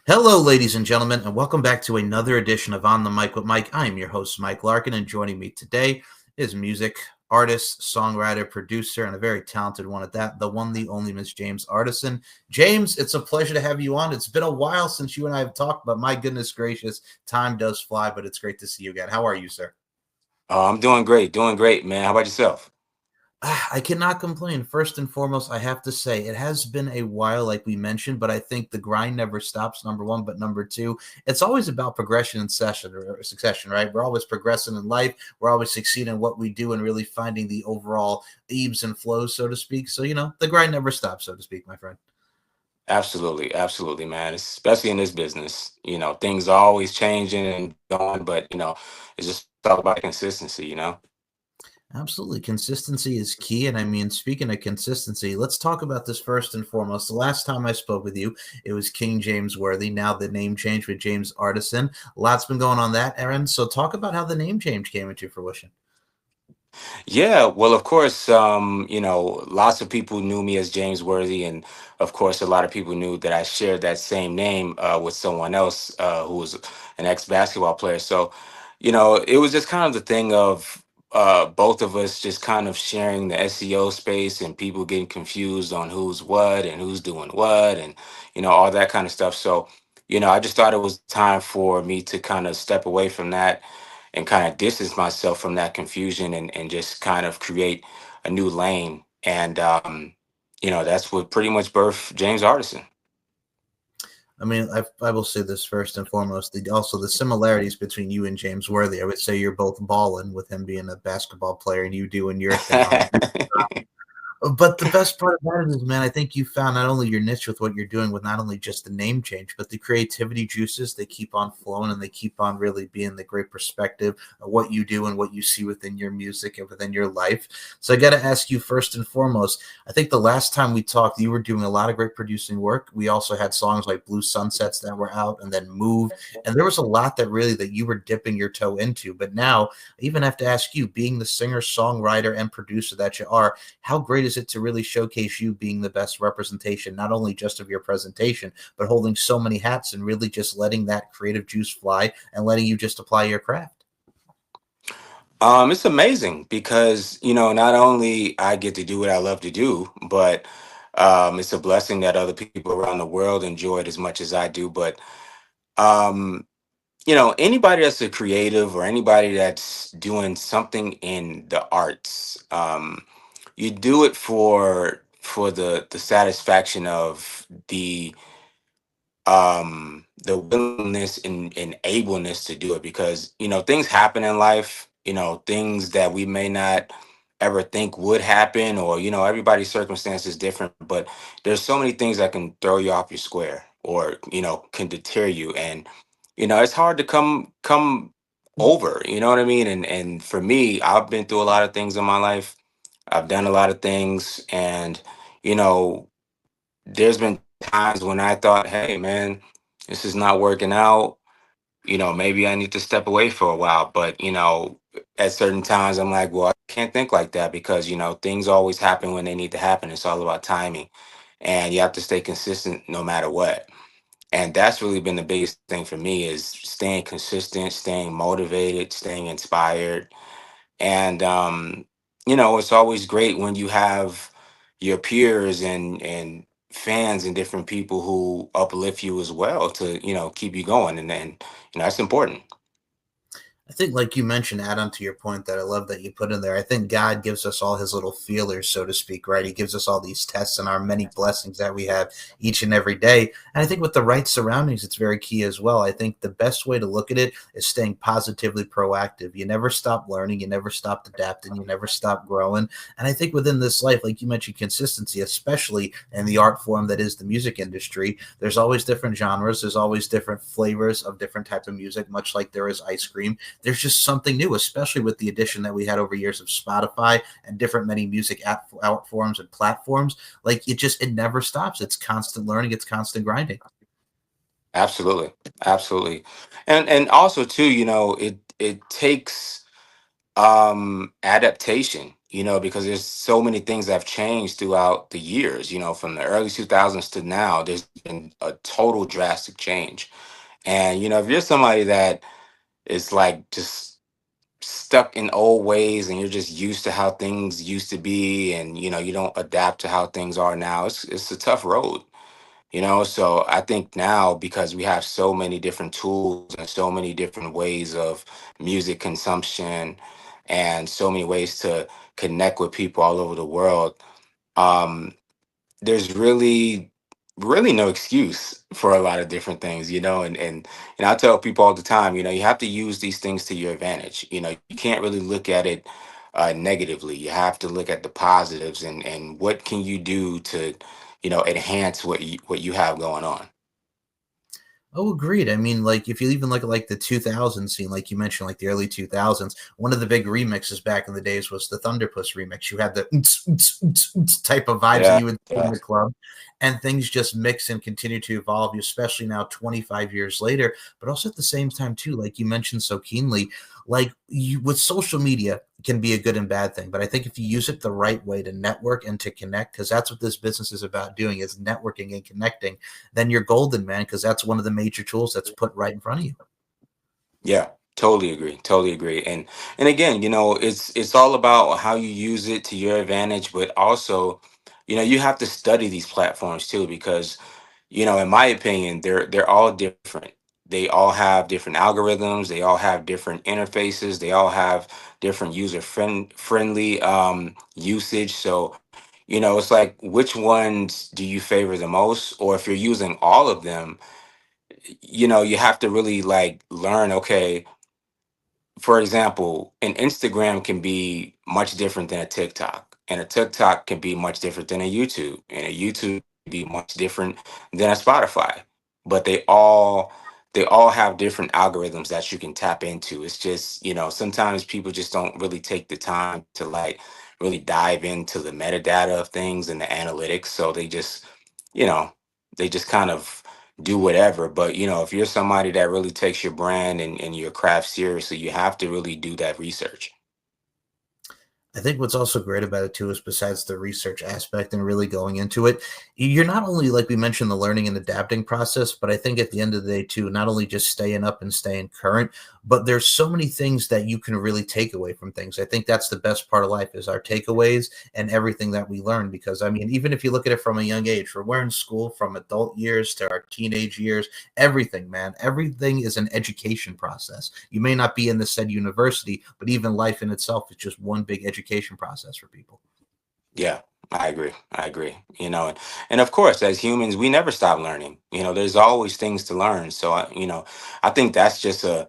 Hello, ladies and gentlemen, and welcome back to another edition of On the Mic with Mike. I am your host, Mike Larkin, and joining me today is music artist, songwriter, producer, and a very talented one at that, the one, the only Miss James Artissen. James, it's a pleasure to have you on. It's been a while since you and I have talked, but my goodness gracious, time does fly, but it's great to see you again. How are you, sir? I'm doing great, man. How about yourself? I cannot complain. First and foremost, I have to say it has been a while, like we mentioned, but I think the grind never stops. Number one, but number two, it's always about progression and session or succession, right? We're always progressing in life. We're always succeeding in what we do and really finding the overall ebbs and flows, so to speak. So the grind never stops, so to speak, my friend. Absolutely, absolutely, man. Especially in this business, things are always changing and going, but it's just all about consistency. Absolutely. Consistency is key. And I mean, speaking of consistency, let's talk about this first and foremost. The last time I spoke with you, it was King James Worthy. Now the name change with James Artissen. Lots been going on that, Aaron. So talk about how the name change came into fruition. Yeah, well, of course, lots of people knew me as James Worthy, and of course, a lot of people knew that I shared that same name with someone else who was an ex-basketball player. So, it was just kind of the thing of both of us just kind of sharing the SEO space and people getting confused on who's what and who's doing what and all that kind of stuff. So, I just thought it was time for me to kind of step away from that and kind of distance myself from that confusion and just kind of create a new lane. And, that's what pretty much birthed James Artisan. I mean, I will say this first and foremost. Also, the similarities between you and James Worthy. I would say you're both balling with him being a basketball player and you doing your thing on the But the best part about it is, man, I think you found not only your niche with what you're doing with not only just the name change, but the creativity juices, they keep on flowing and they keep on really being the great perspective of what you do and what you see within your music and within your life. So I got to ask you first and foremost, I think the last time we talked, you were doing a lot of great producing work. We also had songs like Blue Sunsets that were out and then Move. And there was a lot that you were dipping your toe into. But now I even have to ask you, being the singer, songwriter, and producer that you are, how great is it to really showcase you being the best representation, not only just of your presentation, but holding so many hats and really just letting that creative juice fly and letting you just apply your craft? It's amazing because, not only I get to do what I love to do, but it's a blessing that other people around the world enjoy it as much as I do. But, um, anybody that's a creative or anybody that's doing something in the arts, you do it for the satisfaction of the willingness and ableness to do it, because things happen in life, things that we may not ever think would happen, or everybody's circumstance is different, but there's so many things that can throw you off your square, or can deter you. And it's hard to come over, you know what I mean? And for me, I've been through a lot of things in my life. I've done a lot of things, and you know there's been times when I thought, hey man, this is not working out. Maybe I need to step away for a while. But at certain times I'm like, well, I can't think like that, because things always happen when they need to happen. It's all about timing. And you have to stay consistent no matter what. And that's really been the biggest thing for me, is staying consistent, staying motivated, staying inspired. And it's always great when you have your peers and fans and different people who uplift you as well to keep you going. And then that's important. I think, like you mentioned, add on to your point that I love that you put in there. I think God gives us all his little feelers, so to speak, right? He gives us all these tests and our many blessings that we have each and every day. And I think with the right surroundings, it's very key as well. I think the best way to look at it is staying positively proactive. You never stop learning, you never stop adapting, you never stop growing. And I think within this life, like you mentioned, consistency, especially in the art form that is the music industry, there's always different genres, there's always different flavors of different type of music, much like there is ice cream. There's just something new, especially with the addition that we had over years of Spotify and different many music out forms and platforms. Like it never stops. It's constant learning. It's constant grinding. Absolutely, absolutely. And also too, it takes adaptation. because there's so many things that have changed throughout the years, from the early 2000s to now. There's been a total drastic change. And, if you're somebody that is like just stuck in old ways and you're just used to how things used to be, and, you don't adapt to how things are now, it's a tough road. So I think now, because we have so many different tools and so many different ways of music consumption and so many ways to connect with people all over the world, um, there's really no excuse for a lot of different things, and I tell people all the time, you have to use these things to your advantage. You can't really look at it negatively. You have to look at the positives, and what can you do to enhance what you have going on. Oh, agreed. I mean, like if you even look at like the 2000s scene, like you mentioned, like the early 2000s, one of the big remixes back in the days was the Thunderpuss remix. You had the type of vibes that Yeah, you would see in yeah, the club, and things just mix and continue to evolve, especially now 25 years later. But also at the same time, too, like you mentioned so keenly, like you with social media can be a good and bad thing. But I think if you use it the right way to network and to connect, because that's what this business is about doing, is networking and connecting, then you're golden, man, because that's one of the major tools that's put right in front of you. yeah. Totally agree. Totally agree. And again, it's all about how you use it to your advantage, but also, you have to study these platforms too, because in my opinion, they're all different. They all have different algorithms. They all have different interfaces. They all have different friendly usage. So, it's like, which ones do you favor the most? Or if you're using all of them, you have to really like learn. Okay, for example, an Instagram can be much different than a TikTok, and a TikTok can be much different than a YouTube, and a YouTube can be much different than a Spotify. But they all have different algorithms that you can tap into. It's just, sometimes people just don't really take the time to like really dive into the metadata of things and the analytics. So you know, they just kind of do whatever. But if you're somebody that really takes your brand and your craft seriously, you have to really do that research. I think what's also great about it too is besides the research aspect and really going into it, you're not only like we mentioned the learning and adapting process, but I think at the end of the day too, not only just staying up and staying current, but there's so many things that you can really take away from things. I think that's the best part of life is our takeaways and everything that we learn. Because I mean, even if you look at it from a young age, we're in school from adult years to our teenage years, everything, man, everything is an education process. You may not be in the said university, but even life in itself is just one big education process for people. Yeah, I agree. I agree. And of course, as humans, we never stop learning. There's always things to learn. So, I think that's just a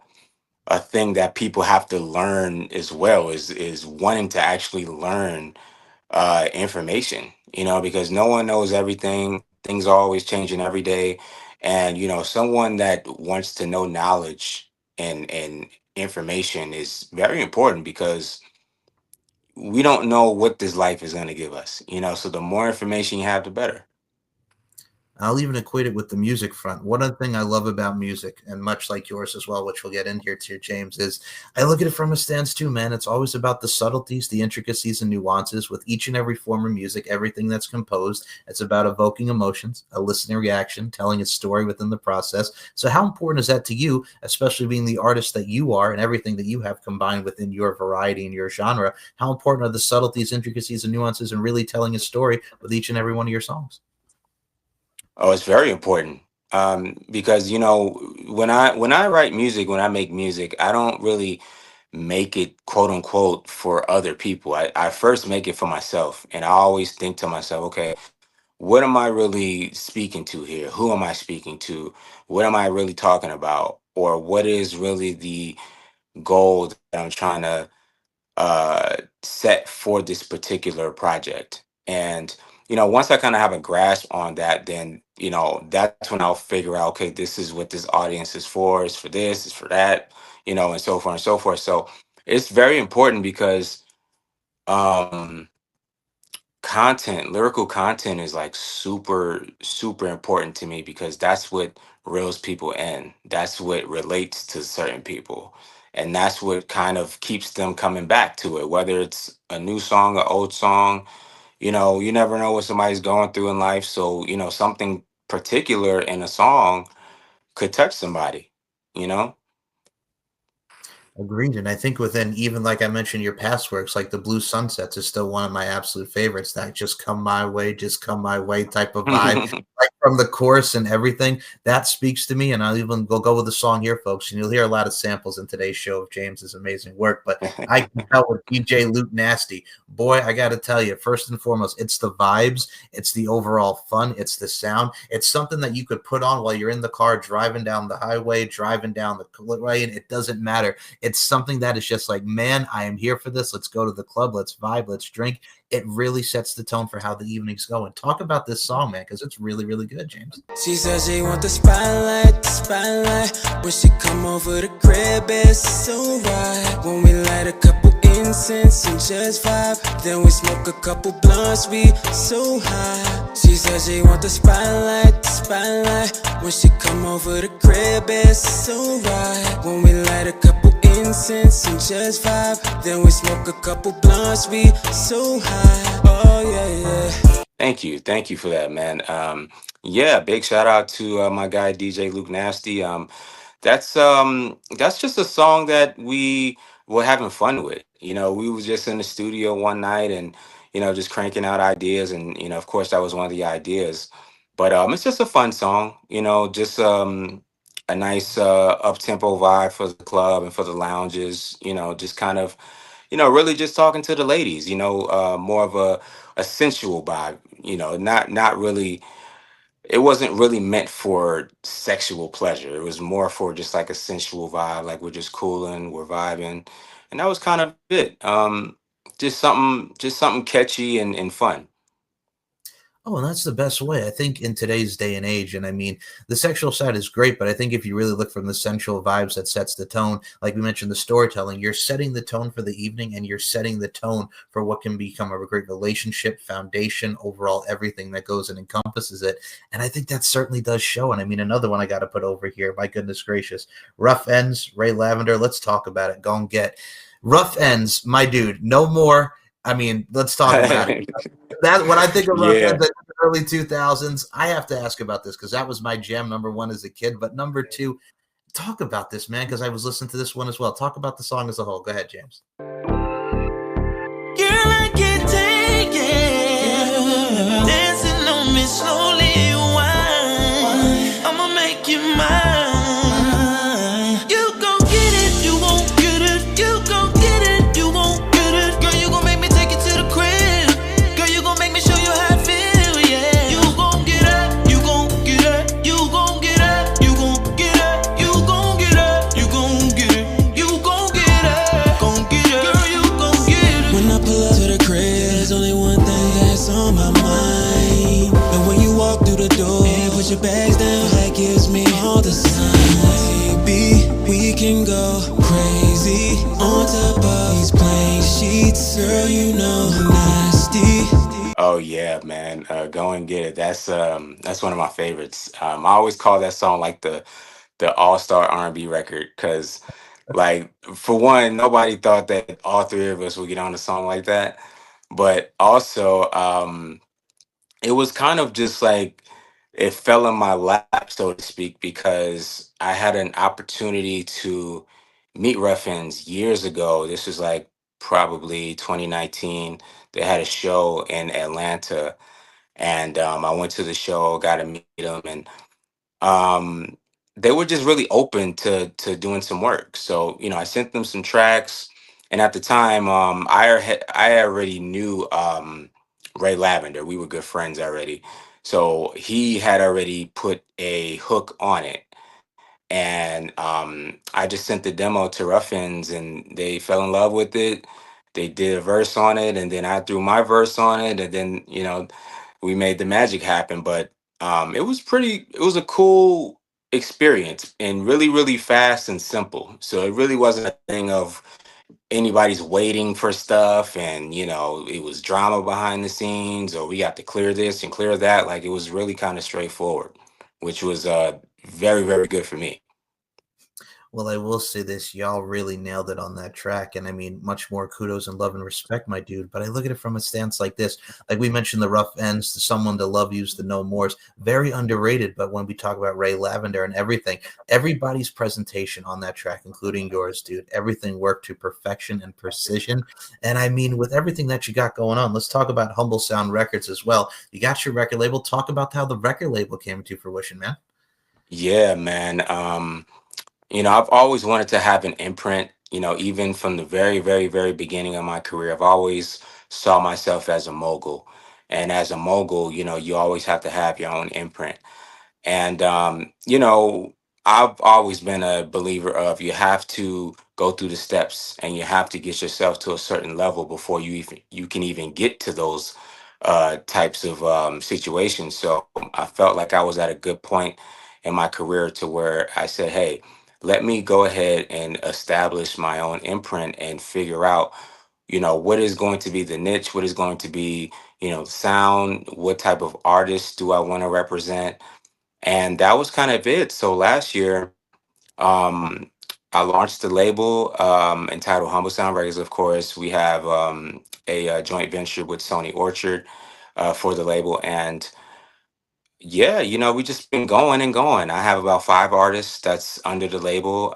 thing that people have to learn as well, is wanting to actually learn information, because no one knows everything. Things are always changing every day. And, someone that wants to know knowledge and information is very important, because we don't know what this life is going to give us, so the more information you have, the better. I'll even equate it with the music front. One other thing I love about music, and much like yours as well, which we'll get in here too, James, is I look at it from a stance too, man. It's always about the subtleties, the intricacies, and nuances with each and every form of music, everything that's composed. It's about evoking emotions, a listening reaction, telling a story within the process. So, how important is that to you, especially being the artist that you are and everything that you have combined within your variety and your genre? How important are the subtleties, intricacies, and nuances, and really telling a story with each and every one of your songs? Oh, it's very important. Because when I write music, when I make music, I don't really make it quote unquote for other people. I first make it for myself, and I always think to myself, okay, what am I really speaking to here? Who am I speaking to? What am I really talking about? Or what is really the goal that I'm trying to set for this particular project? And once I kind of have a grasp on that, then that's when I'll figure out, okay, this is what this audience is for. It's for this, it's for that, and so forth and so forth. So it's very important, because um lyrical content is like super super important to me, because that's what reels people in. That's what relates to certain people. and that's what kind of keeps them coming back to it, whether it's a new song or old song. You never know what somebody's going through in life, so something particular in a song could touch somebody you know Agreed. And I think within, even like I mentioned, your past works, like the Blue Sunsets is still one of my absolute favorites. That just come my way, just come my way type of vibe. Like from the chorus and everything, that speaks to me. And I'll even go with the song here, folks. And you'll hear a lot of samples in today's show of James's amazing work. But I can tell with DJ Luke Nasty, boy, I got to tell you, first and foremost, it's the vibes, it's the overall fun, it's the sound. It's something that you could put on while you're in the car, driving down the highway, driving down the lane. It doesn't matter. It's something that is just like, man, I am here for this. Let's go to the club. Let's vibe. Let's drink. It really sets the tone for how the evening's going. Talk about this song, man, because it's really, really good, James. She says she want the spotlight, the spotlight. When she come over the crib, it's so right. When we light a couple incense and just vibe, then we smoke a couple blunts, we so high. She says she want the spotlight, the spotlight. When she come over the crib, it's so right. When we light a couple incense and just vibe, then we smoke a couple blunts, we so high. Oh yeah. Thank you for that, man. Yeah, big shout out to my guy DJ Luke Nasty. That's just a song that we were having fun with. We was just in the studio one night and just cranking out ideas, and of course that was one of the ideas. But it's just a fun song. Just a nice up tempo vibe for the club and for the lounges. Just kind of really just talking to the ladies. More of a sensual vibe. Not really. It wasn't really meant for sexual pleasure. It was more for just like a sensual vibe, like we're just cooling, we're vibing, and that was kind of it. Just something catchy and fun. Oh, and that's the best way, I think, in today's day and age. And I mean, the sexual side is great, but I think if you really look from the sensual vibes that sets the tone, like we mentioned, the storytelling, you're setting the tone for the evening and you're setting the tone for what can become a great relationship, foundation, overall, everything that goes and encompasses it. And I think that certainly does show. And I mean, another one I got to put over here, my goodness gracious, Rough Ends, Ray Lavender. Let's talk about it. Go and get Rough Ends, my dude. No more. I mean, let's talk about it. That when I think of Rough Yeah. Ends, early 2000s, I have to ask about this because that was my jam number one as a kid. But number two, talk about this, man, because I was listening to this one as well. Talk about the song as a whole. Go ahead, James. Girl, I can't take it. Dancing on me slowly, wine. I'ma make you mine. You gon' get it, you won't get it. You gon' get it, you won't get it. Girl, you gon' make me take it to the crib. Girl, you gon' make me show you how I feel, yeah. You gon' get it, you gon' get it. You gon' get it, you gon' get it. You gon' get it, you gon' get it. You gon' get it, gon' get it. Girl, you gon' get it. When I pull up to the crib, there's only one thing that's on my mind. And when you walk through the door and put your bags down, that gives me all the signs. Baby, we can go crazy on top of these plain sheets. Girl, you know I'm nasty. Oh yeah, man. Go and get it. That's one of my favorites. I always call that song like the all-star R&B record because, like, for one, nobody thought that all three of us would get on a song like that. But also, it was kind of just like it fell in my lap, so to speak, because I had an opportunity to meet Ruffins years ago. This was like probably 2019. They had a show in Atlanta, and I went to the show, got to meet them, and um, they were just really open to doing some work. So I sent them some tracks, and at the time, I already knew Ray Lavender. We were good friends already, so he had already put a hook on it, and I just sent the demo to Ruffins, and they fell in love with it. They did a verse on it, and then I threw my verse on it, and then we made the magic happen. But it was a cool experience and really, really fast and simple. So it really wasn't a thing of anybody's waiting for stuff and it was drama behind the scenes or we got to clear this and clear that. Like it was really kind of straightforward, which was very, very good for me. Well, I will say this, y'all really nailed it on that track. And I mean, much more kudos and love and respect, my dude. But I look at it from a stance like this. Like we mentioned, the rough ends, the someone to love yous, the no mores, very underrated. But when we talk about Ray Lavender and everything, everybody's presentation on that track, including yours, dude, everything worked to perfection and precision. And I mean, with everything that you got going on, let's talk about Humble Sound Records as well. You got your record label. Talk about how the record label came into fruition, man. Yeah, man. I've always wanted to have an imprint, even from the very, very, very beginning of my career. I've always saw myself as a mogul. And as a mogul, you always have to have your own imprint. And, I've always been a believer of you have to go through the steps and you have to get yourself to a certain level before you can even get to those types of situations. So I felt like I was at a good point in my career to where I said, hey, let me go ahead and establish my own imprint and figure out, what is going to be the niche, what is going to be, sound, what type of artist do I want to represent, and that was kind of it. So last year, um, I launched the label entitled Humble Sound Records. Of course, we have a joint venture with Sony Orchard for the label, and yeah, we just been going and going. I have about 5 artists that's under the label.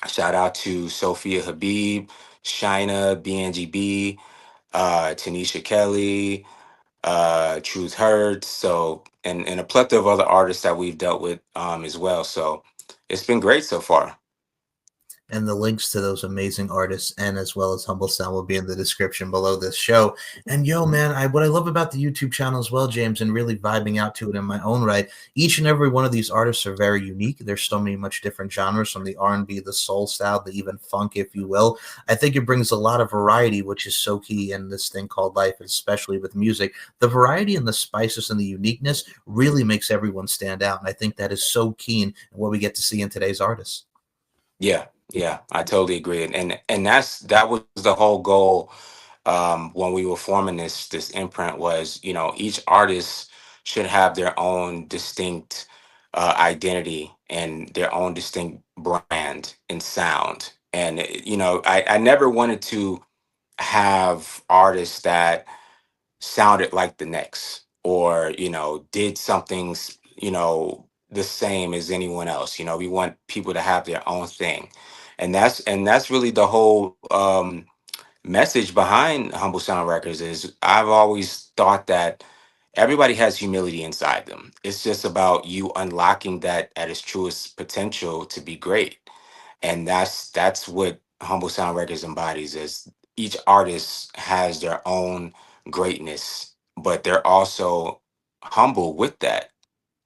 Shout out to Sophia Habib, Shina, BNGB, Tanisha Kelly, Truth Hurts, so and a plethora of other artists that we've dealt with as well. So it's been great so far. And the links to those amazing artists and as well as Humble Sound will be in the description below this show. And yo, man, what I love about the YouTube channel as well, James, and really vibing out to it in my own right, each and every one of these artists are very unique. There's so many much different genres, from the R&B, the soul style, the even funk, if you will. I think it brings a lot of variety, which is so key in this thing called life, especially with music. The variety and the spices and the uniqueness really makes everyone stand out. And I think that is so keen in what we get to see in today's artists. Yeah, I totally agree, and that was the whole goal when we were forming this imprint was, each artist should have their own distinct identity and their own distinct brand and sound. And I never wanted to have artists that sounded like the next, or did something the same as anyone else. We want people to have their own thing, and that's really the whole message behind Humble Sound Records. Is I've always thought that everybody has humility inside them. It's just about you unlocking that at its truest potential to be great, and that's what Humble Sound Records embodies. Is each artist has their own greatness, but they're also humble with that,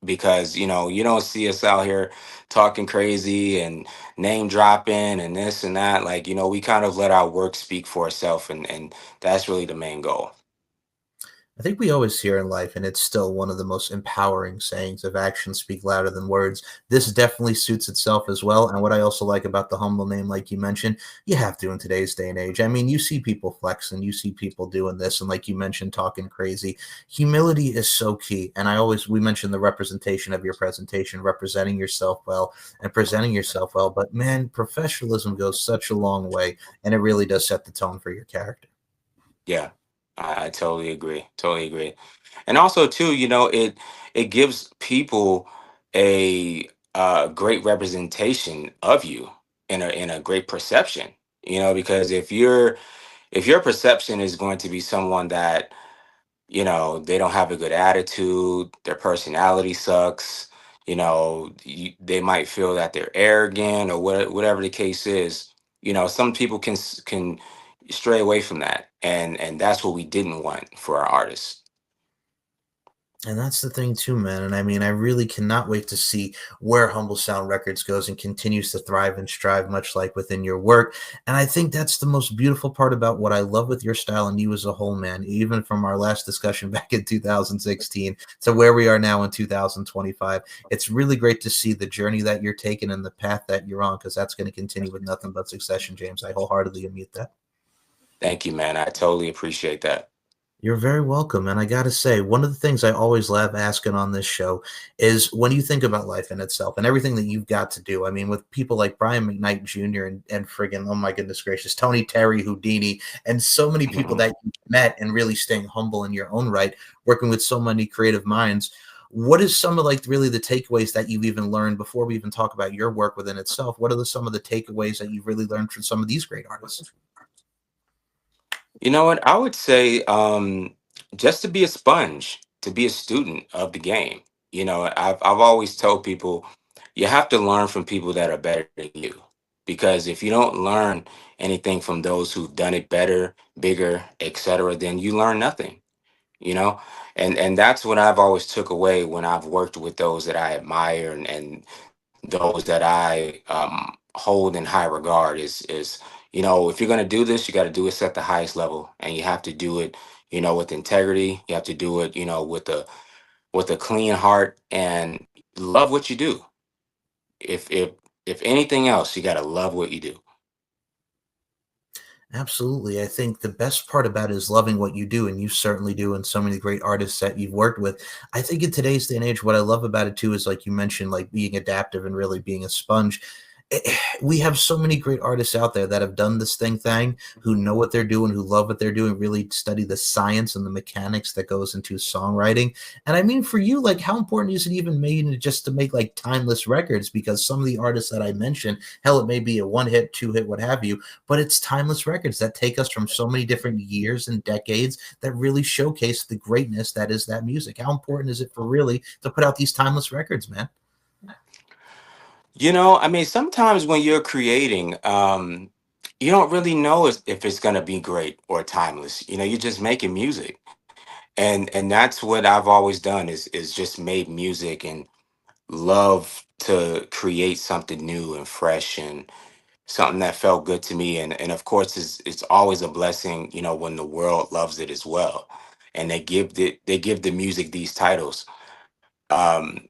because you don't see us out here talking crazy and name dropping and this and that. Like, we kind of let our work speak for itself, and that's really the main goal. I think we always hear in life, and it's still one of the most empowering sayings of actions speak louder than words. This definitely suits itself as well. And what I also like about the humble name, like you mentioned, you have to in today's day and age. I mean, you see people flexing, you see people doing this, and like you mentioned, talking crazy. Humility is so key. And we mentioned the representation of your presentation, representing yourself well and presenting yourself well. But man, professionalism goes such a long way, and it really does set the tone for your character. Yeah, I totally agree. Totally agree. And also too, it gives people a great representation of you, in a great perception. Because if your perception is going to be someone that, they don't have a good attitude, their personality sucks, they might feel that they're arrogant, or whatever the case is. Some people can stray away from that, and that's what we didn't want for our artists. And that's the thing too, man. And I mean, I really cannot wait to see where Humble Sound Records goes and continues to thrive and strive, much like within your work. And I think that's the most beautiful part about what I love with your style and you as a whole, man. Even from our last discussion back in 2016 to where we are now in 2025, it's really great to see the journey that you're taking and the path that you're on, because that's going to continue with nothing but succession, James. I wholeheartedly admit that. Thank you, man. I totally appreciate that. You're very welcome. And I got to say, one of the things I always love asking on this show is when you think about life in itself and everything that you've got to do. I mean, with people like Brian McKnight Jr. and friggin', oh my goodness gracious, Tony Terry, Houdini, and so many people that you met and really staying humble in your own right, working with so many creative minds. What is some of like really the takeaways that you've even learned before we even talk about your work within itself? What are some of the takeaways that you've really learned from some of these great artists? You know what? I would say just to be a sponge, to be a student of the game. You know, I've always told people you have to learn from people that are better than you, because if you don't learn anything from those who've done it better, bigger, etc., then you learn nothing. You know, and that's what I've always took away when I've worked with those that I admire, and those that I hold in high regard is, you know, if you're going to do this, you got to do it at the highest level, and you have to do it, you know, with integrity. You have to do it, you know, with a clean heart, and love what you do. If anything else, you got to love what you do. Absolutely. I think the best part about it is loving what you do, and you certainly do, and so many great artists that you've worked with. I think in today's day and age, what I love about it too is like you mentioned, like being adaptive and really being a sponge. We have so many great artists out there that have done this thing, who know what they're doing, who love what they're doing, really study the science and the mechanics that goes into songwriting. And I mean, for you, like, how important is it even made just to make like timeless records? Because some of the artists that I mentioned, hell, it may be a one hit, two hit, what have you, but it's timeless records that take us from so many different years and decades that really showcase the greatness that is that music. How important is it for really to put out these timeless records, man? You know, I mean, sometimes when you're creating, you don't really know if it's going to be great or timeless. You know, you're just making music, and that's what I've always done is just made music and love to create something new and fresh and something that felt good to me. And of course, it's always a blessing, you know, when the world loves it as well, and they give the music these titles. Um,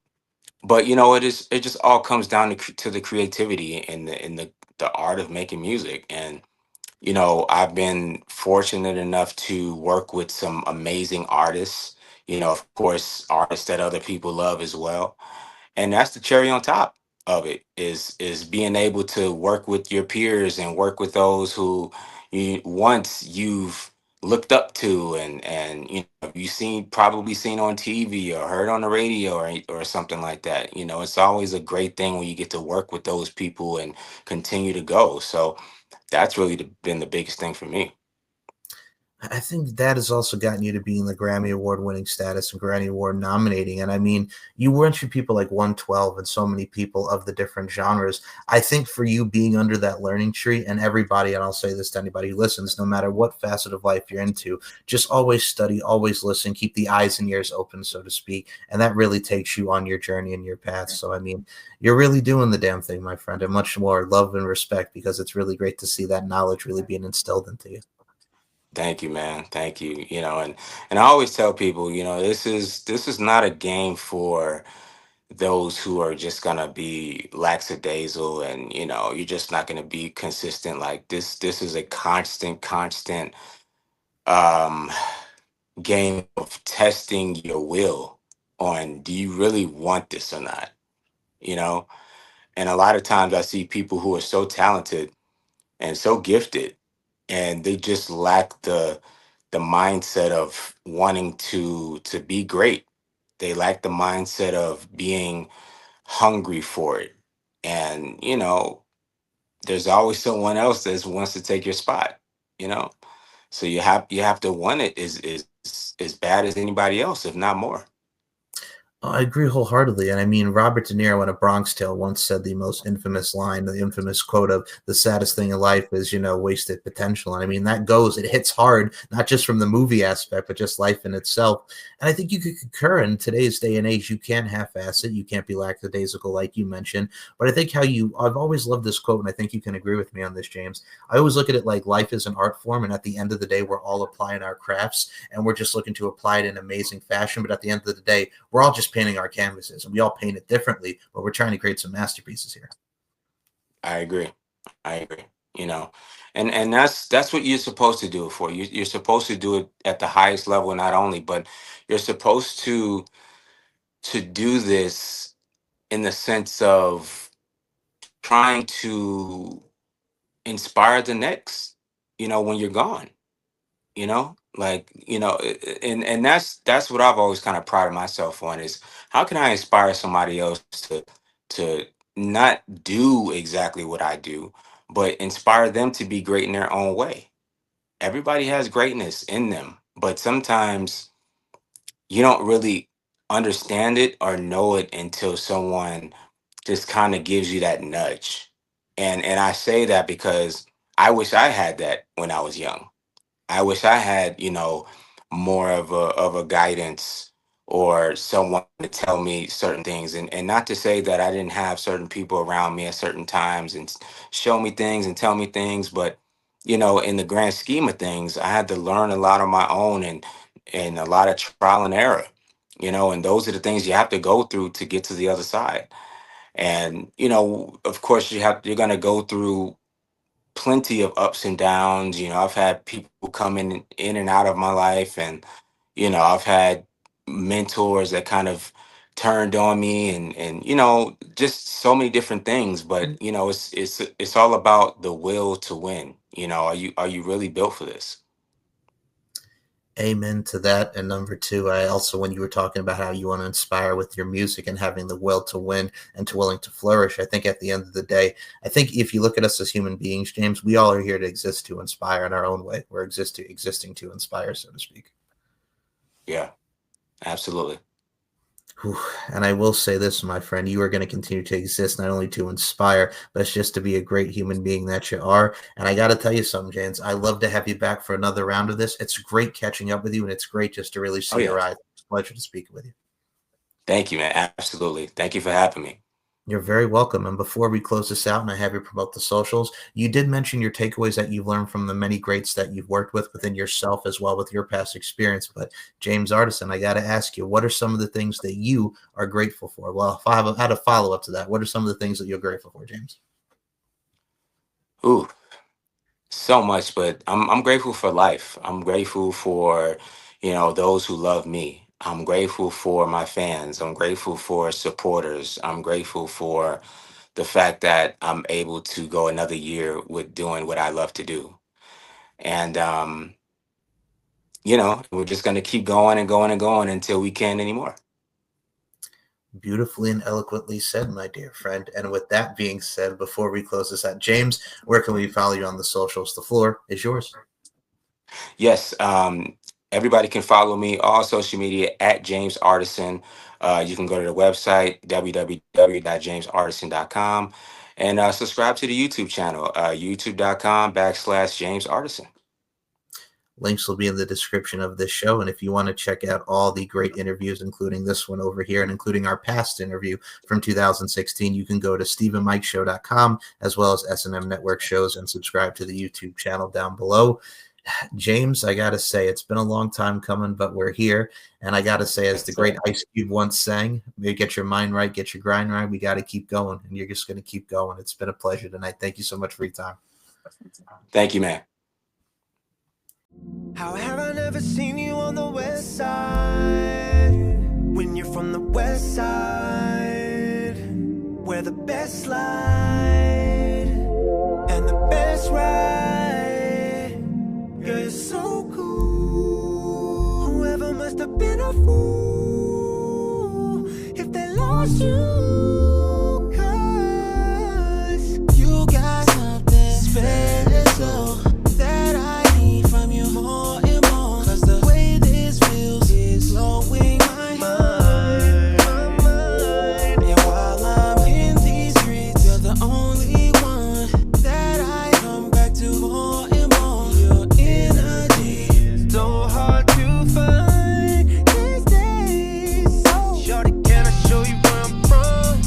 but you know, it just all comes down to to the creativity and the art of making music. And you know, I've been fortunate enough to work with some amazing artists, you know, of course, artists that other people love as well. And that's the cherry on top of it, is being able to work with your peers and work with those who you once you've looked up to, and you know, you seen, probably seen on TV or heard on the radio, or something like that. You know, it's always a great thing when you get to work with those people and continue to go. So that's really been the biggest thing for me. I think that has also gotten you to being the Grammy Award winning status and Grammy Award nominating. And I mean, you mentioned people like 112 and so many people of the different genres. I think for you being under that learning tree, and everybody, and I'll say this to anybody who listens, no matter what facet of life you're into, just always study, always listen, keep the eyes and ears open, so to speak. And that really takes you on your journey and your path. So, I mean, you're really doing the damn thing, my friend, and much more love and respect, because it's really great to see that knowledge really being instilled into you. Thank you, man. Thank you. You know, and I always tell people, you know, this is not a game for those who are just gonna be lackadaisical, and you know, you're just not gonna be consistent. Like this is a constant um game of testing your will on, do you really want this or not? You know? And a lot of times I see people who are so talented and so gifted, and they just lack the mindset of wanting to be great. They lack the mindset of being hungry for it. And you know, there's always someone else that wants to take your spot, you know. So you have to want it as bad as anybody else, if not more. I agree wholeheartedly. And I mean, Robert De Niro in A Bronx Tale once said the most infamous line, the infamous quote of the saddest thing in life is, wasted potential. And I mean, that goes, it hits hard, not just from the movie aspect, but just life in itself. And I think you could concur in today's day and age, you can't half-ass it. You can't be lackadaisical, like you mentioned. But I think I've always loved this quote, and I think you can agree with me on this, James. I always look at it like life is an art form. And at the end of the day, we're all applying our crafts, and we're just looking to apply it in amazing fashion. But at the end of the day, we're all just painting our canvases, and we all paint it differently, but we're trying to create some masterpieces here. I agree. I agree. you know. And that's what you're supposed to do it for. You're supposed to do it at the highest level, not only, but you're supposed to do this in the sense of trying to inspire the next, when you're gone, like, and that's what I've always kind of prided myself on, is how can I inspire somebody else to not do exactly what I do, but inspire them to be great in their own way. Everybody has greatness in them, but sometimes you don't really understand it or know it until someone just kind of gives you that nudge. And I say that because I wish I had that when I was young. I wish I had, more of a guidance, or someone to tell me certain things, and not to say that I didn't have certain people around me at certain times and show me things and tell me things, but in the grand scheme of things, I had to learn a lot on my own, and a lot of trial and error, and those are the things you have to go through to get to the other side. And of course, you're going to go through plenty of ups and downs. I've had people come in and out of my life, and I've had mentors that kind of turned on me, and just so many different things. But it's all about the will to win. Are you really built for this? Amen to that. And number two, I also, when you were talking about how you want to inspire with your music and having the will to win and to willing to flourish, I think at the end of the day, I think if you look at us as human beings, James, we all are here to exist to inspire in our own way. We're existing to inspire, so to speak. Yeah, absolutely. Whew. And I will say this, my friend, you are going to continue to exist not only to inspire, but it's just to be a great human being that you are. And I got to tell you something, James, I love to have you back for another round of this. It's great catching up with you, and it's great just to really see your eyes. It's a pleasure to speak with you. Thank you, man. Absolutely. Thank you for having me. You're very welcome. And before we close this out and I have you promote the socials, you did mention your takeaways that you've learned from the many greats that you've worked with within yourself as well with your past experience. But James Artissen, I got to ask you, what are some of the things that you are grateful for? Well, if I had a follow-up to that, what are some of the things that you're grateful for, James? Ooh, so much, but I'm grateful for life. I'm grateful for, those who love me. I'm grateful for my fans. I'm grateful for supporters. I'm grateful for the fact that I'm able to go another year with doing what I love to do. And, we're just going to keep going and going and going until we can't anymore. Beautifully and eloquently said, my dear friend. And with that being said, before we close this out, James, where can we follow you on the socials? The floor is yours. Yes. Everybody can follow me all social media at James Artissen. You can go to the website, www.jamesartissen.com, and subscribe to the YouTube channel, youtube.com/James Artissen. Links will be in the description of this show. And if you want to check out all the great interviews, including this one over here and including our past interview from 2016, you can go to StephenMikeShow.com as well as S&M Network Shows and subscribe to the YouTube channel down below. James, I got to say, it's been a long time coming, but we're here. And I got to say, as the great Ice Cube once sang, maybe get your mind right, get your grind right. We got to keep going. And you're just going to keep going. It's been a pleasure tonight. Thank you so much for your time. Thank you, man. How have I never seen you on the west side? When you're from the west side, where the best light and the best ride. Girl, you're so cool. Whoever must have been a fool if they lost you, 'cause you got something special that I need from you more and more. 'Cause the way this feels is blowing my mind, And while I'm in these streets, you're the only one that I come back to more and more. Your energy is so hard to find these days. Shorty, can I show you where I'm from?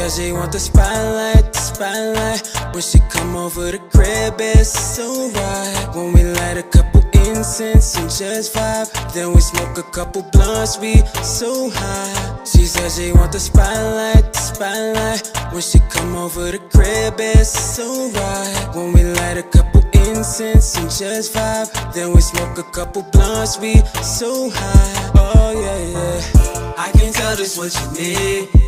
says she want the spotlight, the spotlight. When she come over the crib, it's so right. When we light a couple incense and just vibe, then we smoke a couple blunts, we so high. She says she want the spotlight, the spotlight. When she come over the crib, it's so right. When we light a couple incense and just vibe, then we smoke a couple blunts, we so high. Oh yeah, yeah. I can tell this what you need.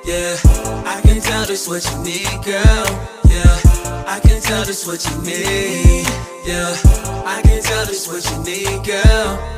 Yeah, I can tell this what you need, girl. Yeah, I can tell this what you need. Yeah, I can tell this what you need, girl.